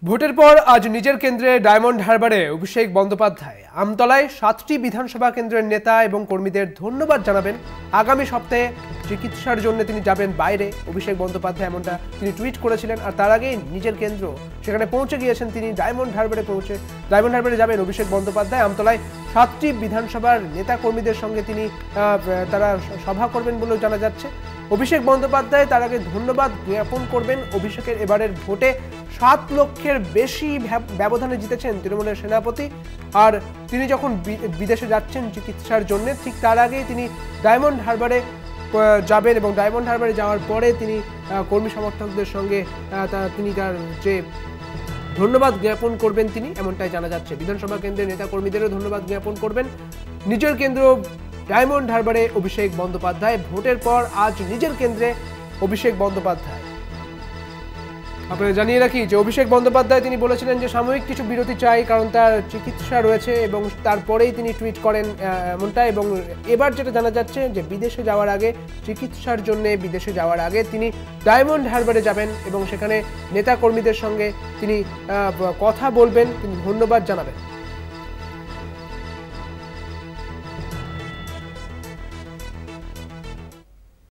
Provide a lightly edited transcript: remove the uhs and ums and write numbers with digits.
ভোটের পর আজ নিজের কেন্দ্রে ডায়মন্ড হারবারে অভিষেক বন্দ্যোপাধ্যায় আমতলায় 7টি বিধানসভা কেন্দ্রের নেতা এবং কর্মীদের ধন্যবাদ জানাবেন। আগামী সপ্তাহে চিকিৎসার জন্য তিনি যাবেন বাইরে। অভিষেক বন্দ্যোপাধ্যায় এমনটা তিনি টুইট করেছিলেন। আর তার আগেই নিজের কেন্দ্র সেখানে পৌঁছে গিয়েছেন তিনি। ডায়মন্ড হারবারে যাবেন অভিষেক বন্দ্যোপাধ্যায়। আমতলায় 7টি বিধানসভার নেতা কর্মীদের সঙ্গে তিনি তারা সভা করবেন বলেও জানা যাচ্ছে। অভিষেক বন্দ্যোপাধ্যায় তার আগে ধন্যবাদ জ্ঞাপন করবেন। অভিষেকের এবারের ভোটে 7 লক্ষের বেশি ব্যবধানে জিতেছেন তৃণমূলের সেনাপতি। আর তিনি যখন বিদেশে যাচ্ছেন চিকিৎসার জন্য, ঠিক তার আগেই তিনি ডায়মন্ড হারবারে যাবেন এবং ডায়মন্ড হারবারে যাওয়ার পরে তিনি কর্মী সমর্থকদের সঙ্গে তিনি তার যে ধন্যবাদ জ্ঞাপন করবেন তিনি, এমনটাই জানা যাচ্ছে। বিধানসভা কেন্দ্রের নেতা কর্মীদেরও ধন্যবাদ জ্ঞাপন করবেন। নিজের কেন্দ্র ডায়মন্ড হারবারে অভিষেক বন্দ্যোপাধ্যায়। ভোটের পর আজ নিজের কেন্দ্রে অভিষেক বন্দ্যোপাধ্যায়। আপনাদের জানিয়ে রাখি যে অভিষেক বন্দ্যোপাধ্যায় তিনি বলেছিলেন যে সাময়িক কিছু বিরতি চাই, কারণ তার চিকিৎসা রয়েছে এবং তারপরেই তিনি টুইট করেন এমনটা। এবং এবার যেটা জানা যাচ্ছে যে বিদেশে যাওয়ার আগে, চিকিৎসার জন্য বিদেশে যাওয়ার আগে তিনি ডায়মন্ড হারবারে যাবেন এবং সেখানে নেতা কর্মীদের সঙ্গে তিনি কথা বলবেন, তিনি ধন্যবাদ জানাবেন।